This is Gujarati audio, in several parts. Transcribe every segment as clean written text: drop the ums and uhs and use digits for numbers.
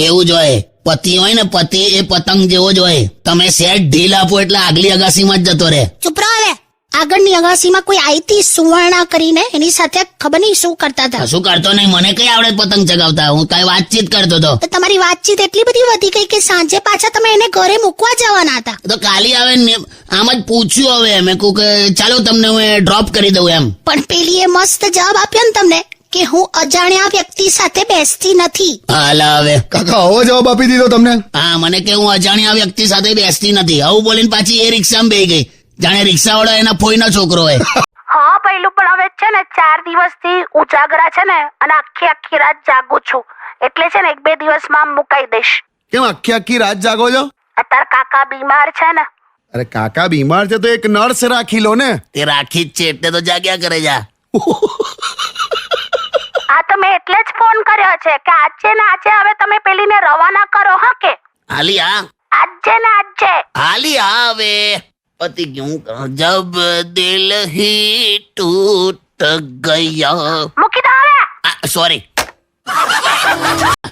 એવું જ હોય. પતિ હોય ને પતિ એ પતંગ જેવો જ હોય. તમે સેટ ઢીલ આપો એટલે આગલી અગાસીમાં જ જતો રહે. ચૂપ રહો હવે. આગળની અગાસીમાં કોઈ આઈ હતી સુવર્ણા કરીને, એની સાથે ખબર નહીં શું કરતા હતા. શું કરતો નહીં, મને કઈ આવડે પતંગ ચગાવતા. હું કઈ વાતચીત કરતો હતો. તો તમારી વાતચીત એટલી બધી વધી ગઈ કે સાંજે પાછા તમે એને ઘરે મૂકવા જવાના હતા. તો કાલી આવે ને આમ જ પૂછ્યું. હવે મેં કહું કે ચાલો તમને હું ડ્રોપ કરી દઉં એમ. પણ પેલીએ મસ્ત જવાબ આપ્યો ને તમને કે હું અજાણ્યા વ્યક્તિ સાથે બેસતી નથી. હાલ હવે કાકા આવો જવાબ આપી દીધો તમને. હા, મને કે હું અજાણ્યા વ્યક્તિ સાથે બેસતી નથી આવું બોલીને પાછી એ રિક્ષામાં બેહી ગઈ. જાણે રિક્ષા વાળો એના ફોઈનો છોકરો હોય. હા પહેલું પણ હવે છે ને 4 દિવસથી ઉજાગરા છે ને, અને આખી રાત જાગું છું. એટલે છે ને 1-2 દિવસમાં મુકાઈ દઈશ. કેમ આખી રાત જાગો છો? અત્યારે કાકા બીમાર છે ને. અરે કાકા બીમાર છે તો એક નર્સ રાખી લો ને. તે રાખી જ છે એટલે તો જાગ્યા કરે જા. આ તો મેં એટલે જ ફોન કર્યો છે કે આજે ને આજે હવે તમે પેલીને રવાના કરો. હા કે હાલી હા, આજે ને આજે. હાલી હા હવે પતિ ક્યું જબ દિલ હી ટૂટ ગયા. મૂકી દો હવે. સોરી.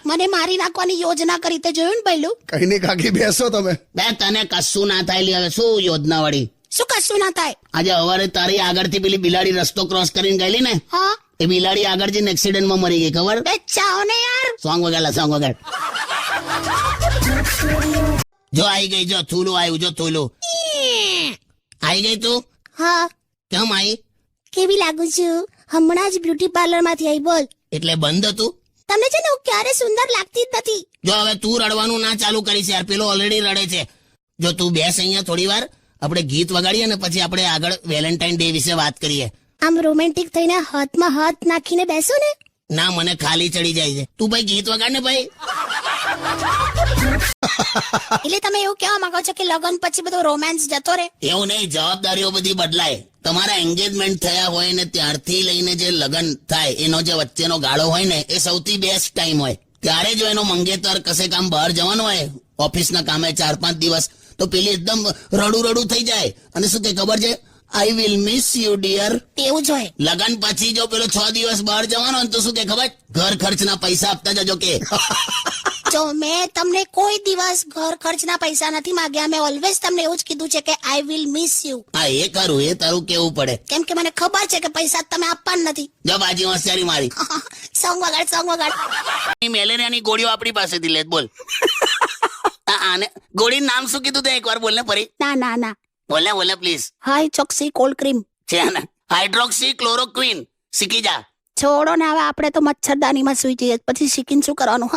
મને મારી નાખવાની યોજના કરી તે જોયું ને પહેલું. કઈ નહીં કાકી બેસો તમે. બે તને કશું ના થાય. હવે શું યોજના વાળી? શું કશું ના થાય? આજે સવારે તારી આગળથી પેલી બિલાડી રસ્તો ક્રોસ કરીને ગયેલી ને, હા એ બિલાડી આગળ જઈને એક્સિડન્ટમાં મરી ગઈ. ખબર? બે ચાઓ ને યાર. સોંગ વગાડલા, સોંગ વગાડ. જો આવી ગઈ, જો થૂલું આવ્યું, જો થૂલું આવી ગઈ. તું હા કેમ આવી? કેવી લાગુ છું? હમણાં જ બ્યુટી પાર્લર માંથી આવી. બોલ. એટલે બંધ હતું? તમને છે ને હું ક્યારે સુંદર લાગતી જ નથી. જો હવે તું રડવાનું ના ચાલુ કરીશ યાર. પેલો ઓલરેડી રડે છે. જો તું બેસ અહીંયા થોડી વાર, આપણે ગીત વગાડીએ ને પછી આપણે આગળ વેલેન્ટાઇન ડે વિશે વાત કરીએ. આમ રોમેન્ટિક થઈને હાથમાં હાથ નાખીને બેસો ને. ના, મને ખાલી ચડી જાય છે. તું ભાઈ ગીત વગાડ ને ભાઈ. એટલે તમે એવું કહેવા માંગો છો કે લગ્ન પછી બધો રોમાન્સ જતો રહે? એવું નહીં, જવાબદારીઓ બધી બદલાય. તમારા એન્ગેજમેન્ટ થયા હોય ને ત્યારથી લઈને જે લગ્ન થાય એનો જે વચ્ચેનો ગાળો હોય ને એ સૌથી બેસ્ટ ટાઈમ હોય. ત્યારે જો એનો મંગેતર કશે કામ બહાર જવાનું હોય, ઓફિસના કામે 4-5 દિવસ, તો પેલી એકદમ રડું થઈ જાય અને શું કે ખબર છે, I will miss you dear. એવું જ હોય. લગન પછી જો પેલો 6 દિવસ બહાર જવાનો તો શું કે ખબર, ઘર ખર્ચના પૈસા આપતા જજો કે. જો મેં તમને કોઈ દિવસ ઘર ખર્ચના પૈસા નથી માંગ્યા. મેં ઓલવેઝ તમને એવું જ કીધું છે કે આઈ વિલ મિસ યુ. હા, એ કરું, એ તારું કેવું પડે. કેમ કે મને ખબર છે કે પૈસા તમે આપવાના નથી. જો બાજી હોશિયારી મારી. સોંગ વગાડ. મેલેરિયાની ગોળીઓ આપણી પાસેથી લે. બોલ. આને ગોળીનું નામ શું કીધું તે એકવાર બોલ ને ફરી. ના બોલે please. High Choksi cold cream છે ને, હાઇડ્રોક્સી ક્લોરોક્વિન. શીખી જા. છોડો ને હવે. આપણે તો મચ્છરદાનીમાં સુઈ જઈએ, પછી શીખીને શું કરવાનું?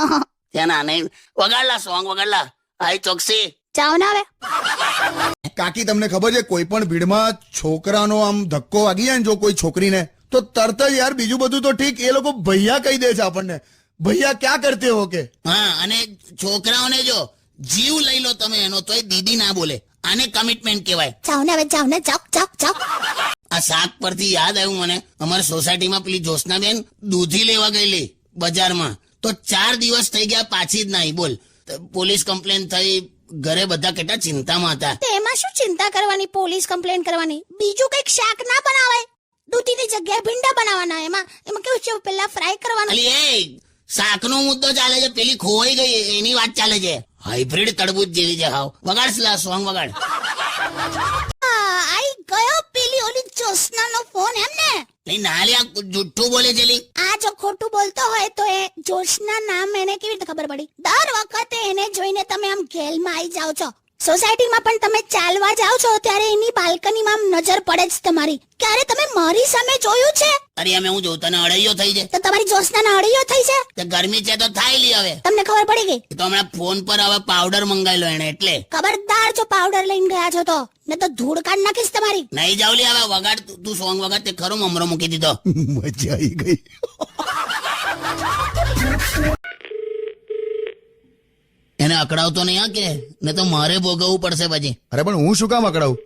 છે ને, નહીં વગાડલા, સોંગ વગાડલા. હાઈ ચોકસી. ચાવ ને હવે. કાકી તમને ખબર છે કોઈ પણ ભીડમાં છોકરાનો આમ ધક્કો વાગી જાય ને જો કોઈ છોકરીને, તો તરત જ યાર બીજું બધું તો ઠીક, એ લોકો ભૈયા કહી દે છે આપણને. ભૈયા ક્યાં કરતે હો કે. હા, અને છોકરાઓને જો જીવ લઈ લો તમે એનો તોય દીદી ના બોલે. આને કમિટમેન્ટ કહેવાય. ચાવ ને હવે. ચાવ ને. ચાવ. આ શાક પરથી યાદ આવ્યું મને, અમારી સોસાયટીમાં પેલી જ્યોત્સનાબેન દૂધી લેવા ગયેલી બજારમાં, તો 4 દિવસ થઈ ગયા પાછી જ નહીં. બોલ. પોલીસ કમ્પ્લેન થઈ, ઘરે બધા કેટલા ચિંતામાં હતા. તો એમાં શું ચિંતા કરવાની, પોલીસ કમ્પ્લેન કરવાની? બીજું કઈક શાક ના બનાવાય? દૂધીની જગ્યાએ ભીંડા બનાવવાના. એમાં કેવું છે, પેલા ફ્રાય કરવાનું. અલી એ શાકનો મુદ્દો ચાલે છે, પેલી ખોવાઈ ગઈ એની વાત ચાલે છે. હાઇબ્રિડ તરબૂચ જેવી છે. હાવ વગાડ, સોંગ વગાડ. આઈ ગયો પેલી ઓલી જ્યોત્સનાનો ફોન. એમ ને નહીં, નાલે આ જુઠ્ઠું બોલે છે લી. આ જો ખોટું બોલતો હોય તો એ જ્યોત્સના નામ એને કેવી રીતે ખબર પડી? દર વખતે એને જોઈને તમે આમ ઘેલમાં આવી જાઓ છો. સોસાયટીમાં પણ તમે ચાલવા જાઓ છો ત્યારે એની બાલ્કનીમાં આમ નજર પડે જ તમારી. ક્યારે તમે મારી સામે જોયું છે? અરે અમે હું જોઉં, તને અડૈયો થઈ છે. તો તમારી જ્યોત્સનાને અડીયો થઈ છે? તો ગરમી છે તો થાય લી. હવે તમને ખબર પડી ગઈ? તો હમણાં ફોન પર હવે પાવડર મંગાવેલો એને, એટલે ખબરદાર જો પાવડર લઈને ગયા છો તો, ને તો ધૂળ કાઢ નાખીશ તમારી. નહીં જાવ લી. હવે વગાડ તું સોંગ વગાડ. તે ખરો મમરો મૂકી દીધો. મજા આવી ગઈ. એને અકડાવતો નહીં હા કે, ને તો મારે ભોગવવું પડશે પછી. અરે પણ હું શું કામ અકડાવું?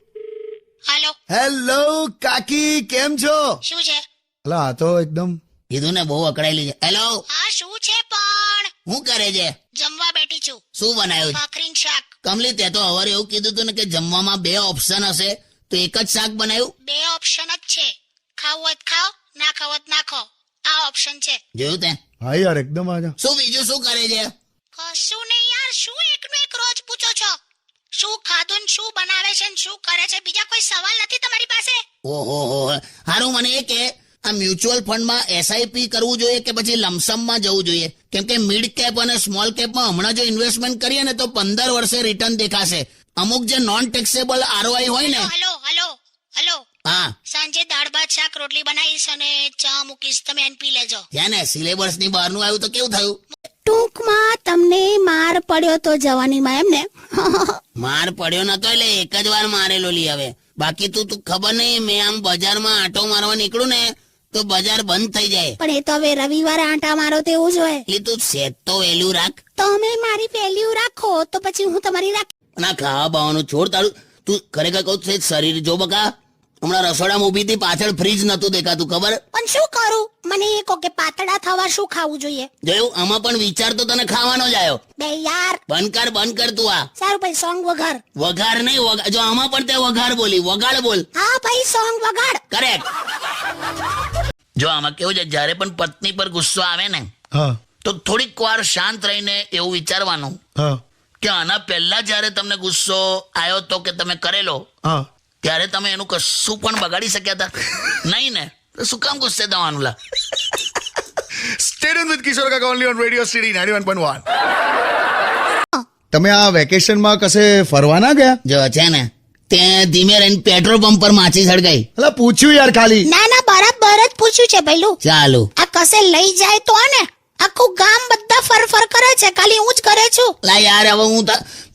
હાલો. હેલો કાકી, કેમ છો? શું છે? અલા આ તો એકદમ કીધું ને બહુ અકડાયેલી છે. હેલો, હા શું છે પણ? શું કરે છે? જમવા બેઠી છું. શું બનાવ્યું? ભાખરી શાક. કમલી, તે તો હવારે એવું કીધું હતું ને કે જમવામાં 2 ઓપ્શન હશે, તો એક જ શાક બનાવ્યું? 2 ઓપ્શન જ છે. ખાવું હોય ખાઓ, ના ખાવું હોય ના ખાઓ. આ ઓપ્શન છે. જોયું તે? હા યાર એકદમ આજા. શું બીજું શું કરે છે? કશું નહીં યાર, શું એકનું એક રોજ પૂછો છો? શું ખાધું ને શું બનાવે છે ને શું કરે છે? બીજા કોઈ સવાલ નથી તમારી પાસે? ઓહો હારું, મને એ કે આ મ્યુચ્યુઅલ ફંડમાં એસઆઈપી કરવું જોઈએ કે પછી લમસમમાં જવું જોઈએ? કેમ કે મિડ કેપ અને સ્મોલ કેપમાં હમણાં જો ઇન્વેસ્ટમેન્ટ કરીએ ને તો 15 વર્ષે રિટર્ન દેખાશે. અમુક જે નોન ટેક્સેબલ આરઓઆઈ હોય ને. હલો હલો હલો, હા, સાંજે દાળ ભાત શાક રોટલી બનાવીશ અને ચા મૂકીશ, તમે એને પી લેજો. ત્યાં ને સિલેબસ ની બહારનું આવ્યું તો કેવું થયું? ટૂંકમાં તમને માર પડ્યો તો જવાનીમાં, એમ ને? માર પડ્યો નતો એટલે એક જ વાર મારેલો લી. હવે બાકી તું ખબર નહીં, મેં આમ બજારમાં આંટો મારવા નીકળું ને તો બજાર બંધ થઈ જાય. પણ એ તો હવે રવિવારે આંટા મારો તેવું જ હોય. એટલે તું સેજ તો વેલ્યુ રાખ. તમે મારી વેલ્યુ રાખો તો પછી હું તમારી રાખ. ના ખાવા બાવાનું છોડ તારું. તું ખરેખર કહું છે શરીર જો બકા, હમણાં રસોડામાં ઊભી હતી, પાછળ ફ્રીજ નતું દેખાતું, ખબર? પણ શું કરું? મને એ કહો કે પાતળા થવા શું ખાવું જોઈએ? જોયું, આમાં પણ વિચાર તો તને ખાવાનો જ આવ્યો. બે યાર બંધ કર તું આ. સારું ભાઈ, સોંગ વગાડ. વઘાર નહીં, જો આમાં પણ તે વઘાર બોલી, વગાડ બોલ. હા ભાઈ, સોંગ વગાડ. કરેક્ટ. જો આમાં કેવું છે, જ્યારે પણ પત્ની પર ગુસ્સો આવે ને તો થોડીક વાર શાંત રહીને એવું વિચારવાનું કે આના પહેલા જ્યારે તમને ગુસ્સો આવ્યો તો કે તમે કરેલો, ત્યારે તમે એનું કશું પણ બગાડી શક્યા હતા નહીં ને, તો શું કામ ગુસ્સે થવાનું લા? Stay tuned with કિશોર કાકા only on Radio City 91.1. તમે આ વેકેશનમાં કશે ફરવા ના ગયા? જો છે ને તે ધીમે રહીને પેટ્રોલ પંપ પર માછી સળગાઈ. અલા પૂછ્યું યાર ખાલી. ના ના, બરાબર જ પૂછ્યું છે ભઈલું. ચાલુ આ કસે લઈ જાય તો ને આખું ગામ બધા ફર કરે છે, ખાલી હું જ કરે છું. લા યાર, હવે હું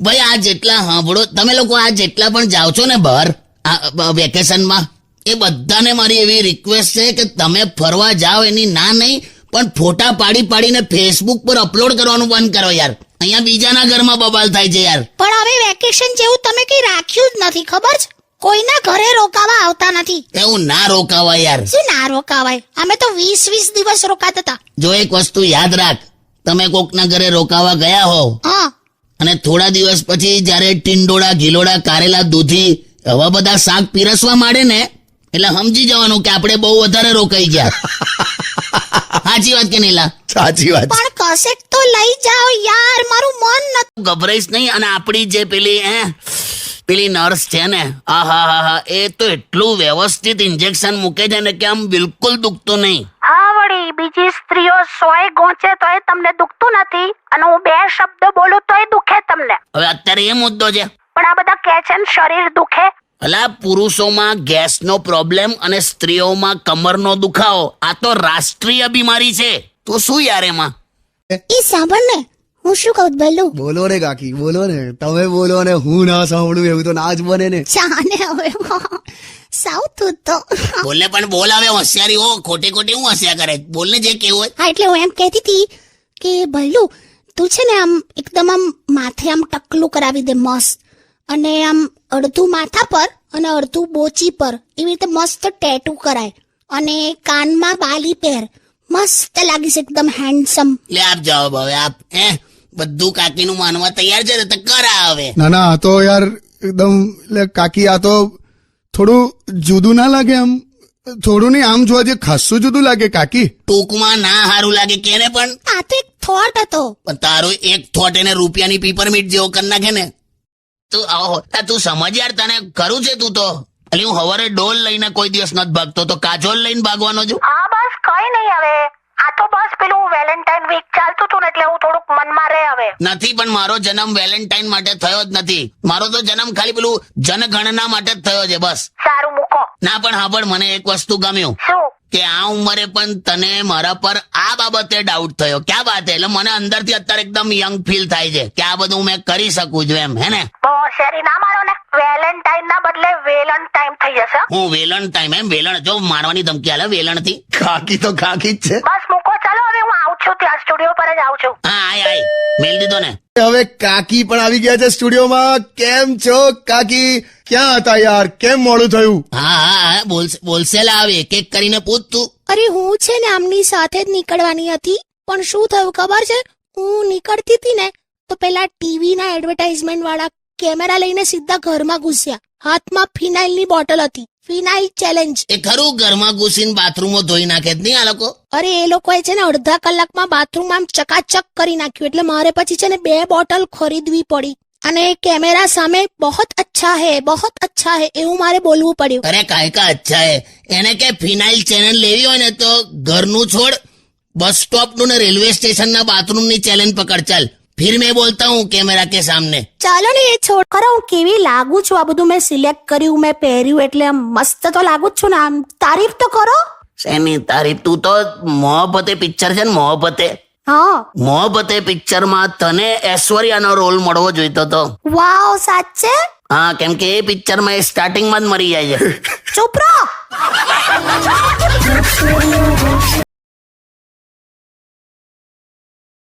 ભાઈ આ જેટલા સાંભળો તમે લોકો, આ જેટલા પણ જાઓ છો ને બહાર આ વેકેશનમાં, એ બધાને મારી એવી રિક્વેસ્ટ છે કે તમે ફરવા જાઓ એની ના નહીં, પણ ફોટા પાડીને ફેસબુક પર અપલોડ કરવાનું બંધ કરો યાર. અહીંયા બીજાના ઘરમાં બબાલ થાય છે યાર. પણ હવે વેકેશન જેવું તમે કઈ રાખ્યું જ નથી, ખબર છે? કોઈના ઘરે રોકાવા આવતા નથી. એવું ના રોકાવાય યાર. શું ના રોકાવાય? અમે તો 20 દિવસ રોકાતા હતા. જો એક વસ્તુ યાદ રાખ, તમે કોકના ઘરે રોકાવા ગયા હોવ હા, અને થોડા દિવસ પછી જયારે ટીંડોળા, ગિલોડા, કારેલા, દૂધી આવા બધા શાક પીરસવા માંડે ને, એટલે સમજી જવાનું કે આપણે બહુ વધારે રોકાઈ ગયા. સાચી વાત કે નહીં લા? સાચી વાત. પણ કશેક તો લઈ જાઓ યાર, મારું મન નથી. ગભરાઈશ નહીં. અને આપણી જે પેલી નર્સ છે ને, આહા, એ તો એટલું વ્યવસ્થિત ઇન્જેક્શન મૂકે છે ને કે આમ બિલકુલ દુખતું નહીં. હા વળી, બીજી સ્ત્રીઓ 100 ગોંચે તો એ તમને દુખતું નથી, અને હું 2 શબ્દ બોલું તો એ દુખે તમને. હવે અત્યારે એ મુદ્દો છે. પણ આ બધા કહે છે ને શરીર દુખે. અલા, પુરુષોમાં ગેસનો પ્રોબ્લેમ અને સ્ત્રીઓમાં કમરનો દુખાવો, આ તો રાષ્ટ્રીય બીમારી છે. તો શું યાર એમાં? ઈ સાંભળ ને, હું શું કહું ભઈલું? બોલો ને કાકી, બોલો ને. તમે બોલો ને હું ના સાંભળું એવું તો ના જ બને ને. જાને હવે સાઉથ તો બોલને પણ બોલ. હવે હોશિયારી હો, ખોટી હું હસ્યા કરે. બોલને જે કેવું હોય. હા, એટલે હું એમ કહેતી હતી કે ભઈલું તું છે ને આમ એકદમ આમ માથે આમ ટકલું કરાવી દે મસ્ત, અને આમ અડધું માથા પર અને અડધું બોચી પર એવી રીતે મસ્ત ટેટુ કરાય, અને કાનમાં બાલી પહેર, મસ્ત લાગીશ એકદમ હેન્ડસમ. લે આપ જવાબ. હવે આપ બધું કાકીનું માનવા તૈયાર છે ને તો કરા હવે. ના આ તો યાર એકદમ, એટલે કાકી આ તો થોડું જુદું ના લાગે? આમ થોડું નહીં, આમ જોવા જે ખાસું જુદું લાગે કાકી. ટૂંકમાં ના હારું લાગે કેને, પણ આ તો એક થોટ હતો. પણ તારો એક થોટ એને રૂપિયાની પીપરમીટ જેવો કરી નાખે ને. તું સમજ યાર, તને કરું છે તું તો. એટલે હું હવારે ડોલ લઈને કોઈ દિવસ નથી ભાગતો, તો કાજોલ લઈને ભાગવાનો છું. હા બસ કઈ નહીં. હવે આ તો બસ પેલું વેલેન્ટાઇન વીક ચાલતું હતું ને એટલે હું થોડુંક મનમાં રહે. હવે નથી, પણ મારો જન્મ વેલેન્ટાઇન માટે થયો જ નથી. મારો તો જન્મ ખાલી પેલું જનગણના માટે જ થયો છે બસ. સારું મૂકો. ના પણ હા, પણ મને એક વસ્તુ ગમ્યું શું? કે આ ઉંમરે પણ તને મારા પર આ બાબતે ડાઉટ થયો. ક્યાં વાત? એટલે મને અંદરથી અત્યારે એકદમ યંગ ફીલ થાય છે કે આ બધું મેં કરી શકું છું એમ, હે ને? બહુ શેરી ના મારો ને. વેલેન્ટાઇન ના બદલે વેલન ટાઈમ થઈ જશે. હું વેલણ ટાઈમ એમ? વેલણ જો મારવાની ધમકી આલે વેલણ થી. કાકી તો કાકી જ છે. બસ મૂકો, ચાલો હવે હું આવું છું, ત્યાં સ્ટુડિયો પર જ આવું છું. હા આય મેલ દીધો ને. હવે કાકી પણ આવી ગયા છે સ્ટુડિયોમાં. કેમ છો કાકી? ક્યાં હતા યાર? કેમ મોડું થયું? હા બોલશે લા. આવે એક એક કરીને પૂછ તું. અરે હું છે ને આમની સાથે જ નીકળવાની હતી, પણ શું થયું ખબર છે? હું નીકળતી હતી ને તો પેલા ટીવી ના એડવર્ટાઇઝમેન્ટ વાળા કેમેરા લઈને સીધા ઘરમાં ઘૂસ્યા. હાથમાં ફિનાઇલ ની બોટલ હતી. ફિનાઇલ ચેલેન્જ. એ ખરું ઘરમાં ઘૂસીને બાથરૂમમાં ધોઈ નાખે જ નહીં આ લોકો? અરે એ લોકોએ છે ને અડધા કલાકમાં બાથરૂમ આમ ચકાચક કરી નાખ્યું, એટલે મારે પછી છે ને 2 બોટલ ખરીદવી પડી. અને કેમેરા સામે બહોત અચ્છા હે એવું મારે બોલવું પડ્યું. અરે કાયકા અચ્છા હે, એને કે ફિનાઇલ ચેલેન્જ લેવી હોય ને તો ઘરનું છોડ, બસ સ્ટોપ નું ને રેલવે સ્ટેશન ના બાથરૂમ ની ચેલેન્જ પકડ. ચાલ ફિર મેં બોલતા હું કેમેરા કે સામને. ચાલો ને એ છોડ ખરો, હું કેવી લાગુ છું? આ બધું મેં સિલેક્ટ કર્યું, મેં પહેર્યું, એટલે આમ મસ્ત તો લાગુ જ છું ને. આમ તારીફ તો કરો. શેની તારીફ? તું તો મોહબ્બતે પિક્ચર છે ને, મોહબ્બતે હા, મોહબ્બતે પિક્ચરમાં તને ઐશ્વર્યાનો રોલ મળવો જોઈતો હતો. વાવ, સાચે? હા, કેમ કે એ પિક્ચરમાં એ સ્ટાર્ટિંગમાં જ મરી જાય છે. ચૂપ રહો.